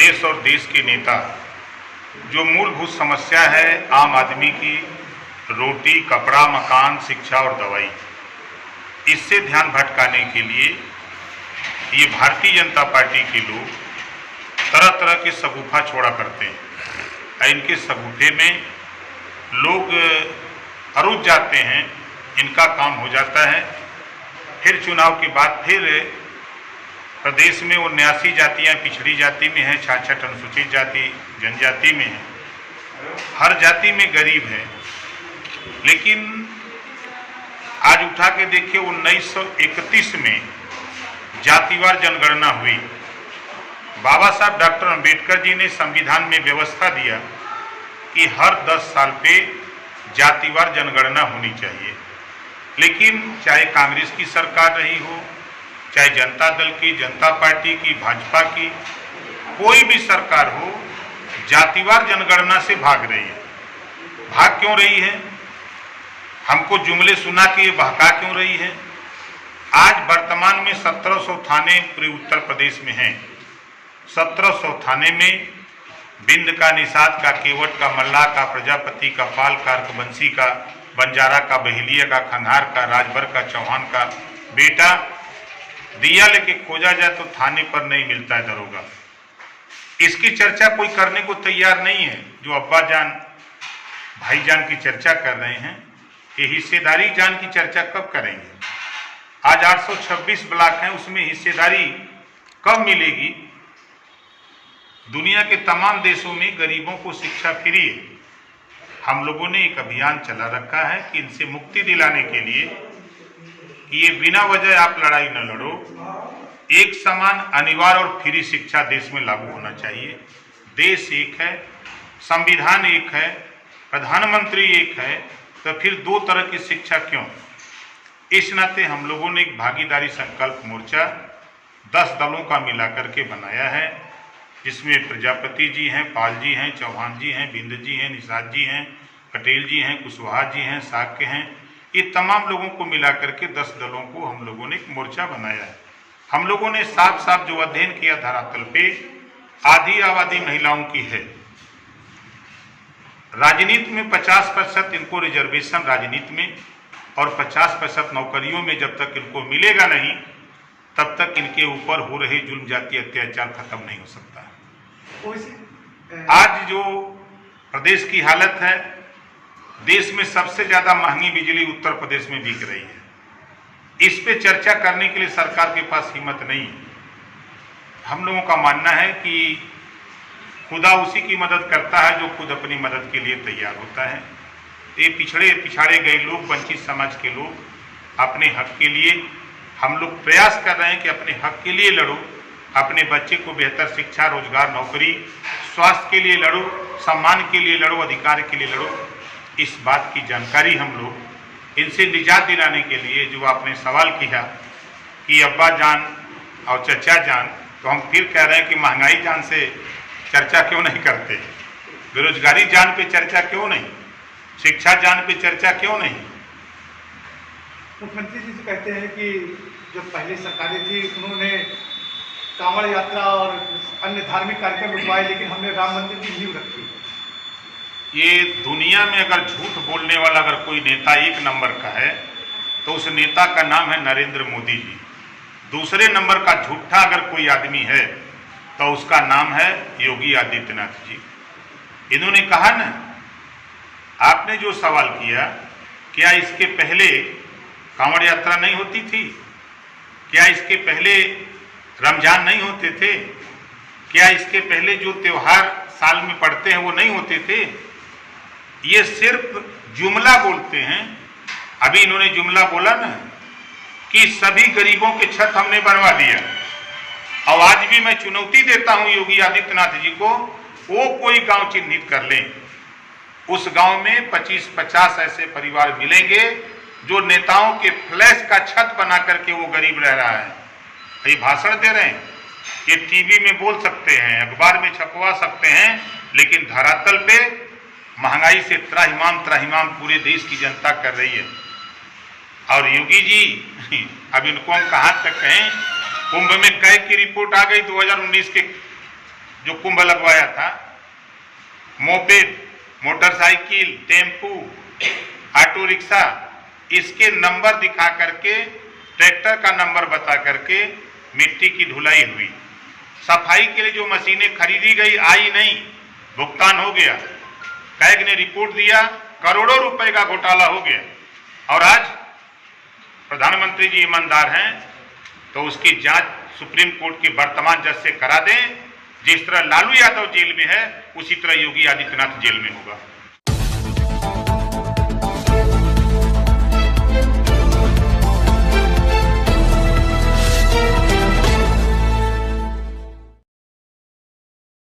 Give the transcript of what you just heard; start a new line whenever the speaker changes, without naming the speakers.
प्रदेश और देश के नेता जो मूलभूत समस्या है आम आदमी की, रोटी, कपड़ा, मकान, शिक्षा और दवाई, इससे ध्यान भटकाने के लिए ये भारतीय जनता पार्टी के लोग तरह तरह के शगुफा छोड़ा करते हैं। इनके शगुफे में लोग अरुझ जाते हैं, इनका काम हो जाता है। फिर चुनाव के बाद फिर प्रदेश में 79 जातियाँ पिछड़ी जाति में हैं, 66 अनुसूचित जाति जनजाति में है, हर जाति में गरीब है। लेकिन आज उठा के देखिए 1931 में जातिवार जनगणना हुई। बाबा साहब डॉक्टर अंबेडकर जी ने संविधान में व्यवस्था दिया कि हर 10 साल पे जातिवार जनगणना होनी चाहिए। लेकिन चाहे कांग्रेस की सरकार रही हो, चाहे जनता दल की, जनता पार्टी की, भाजपा की, कोई भी सरकार हो, जातिवार जनगणना से भाग रही है। भाग क्यों रही है? हमको जुमले सुना के बहका क्यों रही है? आज वर्तमान में 1700 थाने पूरे उत्तर प्रदेश में हैं। 1700 थाने में बिंद का, निषाद का, केवट का, मल्लाह का, प्रजापति का, पाल का, अर्कबंसी का, बंजारा का, बहेलिया का, खंधार का, राजभर का, चौहान का बेटा दिया लेके खोजा जाए तो थाने पर नहीं मिलता है दरोगा। इसकी चर्चा कोई करने को तैयार नहीं है। जो अब्बा जान, भाईजान की चर्चा कर रहे हैं, ये हिस्सेदारी जान की चर्चा कब करेंगे? आज 826 ब्लॉक हैं, उसमें हिस्सेदारी कब मिलेगी? दुनिया के तमाम देशों में गरीबों को शिक्षा फ्री है। हम लोगों ने एक अभियान चला रखा है कि इनसे मुक्ति दिलाने के लिए कि ये बिना वजह आप लड़ाई न लड़ो, एक समान, अनिवार्य और फ्री शिक्षा देश में लागू होना चाहिए। देश एक है, संविधान एक है, प्रधानमंत्री एक है, तो फिर दो तरह की शिक्षा क्यों? इस नाते हम लोगों ने एक भागीदारी संकल्प मोर्चा 10 दलों का मिलाकर के बनाया है, जिसमें प्रजापति जी हैं, पाल जी हैं, चौहान जी हैं, बिंद जी हैं, निषाद जी हैं, पटेल जी हैं, कुशवाहा जी हैं, साक्य हैं। ये तमाम लोगों को मिलाकर के 10 दलों को हम लोगों ने एक मोर्चा बनाया है। हम लोगों ने साफ साफ जो अध्ययन किया धरातल पे, आधी आबादी महिलाओं की है। राजनीति में 50% इनको रिजर्वेशन राजनीति में और 50% नौकरियों में जब तक इनको मिलेगा नहीं, तब तक इनके ऊपर हो रहे जुल्म, जाति, अत्याचार खत्म नहीं हो सकता है। आज जो प्रदेश की हालत है, देश में सबसे ज्यादा महंगी बिजली उत्तर प्रदेश में बिक रही है। इस पे चर्चा करने के लिए सरकार के पास हिम्मत नहीं है। हम लोगों का मानना है कि खुदा उसी की मदद करता है जो खुद अपनी मदद के लिए तैयार होता है। ये पिछाड़े गए लोग, वंचित समाज के लोग अपने हक के लिए, हम लोग प्रयास कर रहे हैं कि अपने हक के लिए लड़ो, अपने बच्चे को बेहतर शिक्षा, रोजगार, नौकरी, स्वास्थ्य के लिए लड़ो, सम्मान के लिए लड़ो, अधिकार के लिए लड़ो। इस बात की जानकारी हम लोग इनसे निजात दिलाने के लिए, जो आपने सवाल किया कि अब्बा जान और चचा जान, तो हम फिर कह रहे हैं कि महंगाई जान से चर्चा क्यों नहीं करते, बेरोजगारी जान पे चर्चा क्यों नहीं, शिक्षा जान पे चर्चा क्यों नहीं?
मुख्यमंत्री जी से कहते हैं कि जो पहले सरकारें थी उन्होंने कांवड़ यात्रा और अन्य धार्मिक कार्यक्रम रुकवाए, लेकिन हमने राम मंदिर की नींव रखी।
ये दुनिया में अगर झूठ बोलने वाला अगर कोई नेता एक नंबर का है तो उस नेता का नाम है नरेंद्र मोदी जी। दूसरे नंबर का झूठा अगर कोई आदमी है तो उसका नाम है योगी आदित्यनाथ जी। इन्होंने कहा ना, आपने जो सवाल किया, क्या इसके पहले कांवड़ यात्रा नहीं होती थी? क्या इसके पहले रमजान नहीं होते थे? क्या इसके पहले जो त्योहार साल में पड़ते हैं वो नहीं होते थे? ये सिर्फ जुमला बोलते हैं। अभी इन्होंने जुमला बोला ना कि सभी गरीबों के छत हमने बनवा दिया। और आज भी मैं चुनौती देता हूं योगी आदित्यनाथ जी को, वो कोई गांव चिन्हित कर लें, उस गांव में 25-50 ऐसे परिवार मिलेंगे जो नेताओं के फ्लैश का छत बना करके वो गरीब रह रहा है। ये भाषण दे रहे हैं, ये टीवी में बोल सकते हैं, अखबार में छपवा सकते हैं, लेकिन धरातल पे महंगाई से त्राहिमाम पूरे देश की जनता कर रही है। और योगी जी, अब इनको हम कहाँ तक कहें, कुंभ में कैग की रिपोर्ट आ गई 2019 के जो कुंभ लगवाया था, moped, motorcycle, tempo, auto rickshaw, इसके नंबर दिखा करके, ट्रैक्टर का नंबर बता करके मिट्टी की ढुलाई हुई। सफाई के लिए जो मशीनें खरीदी गई, आई नहीं, भुगतान हो गया, कैग ने रिपोर्ट दिया, करोड़ों रुपए का घोटाला हो गया। और आज प्रधानमंत्री जी ईमानदार हैं तो उसकी जांच सुप्रीम कोर्ट के वर्तमान जज से करा दें। जिस तरह लालू यादव जेल में है, उसी तरह योगी आदित्यनाथ जेल में होगा।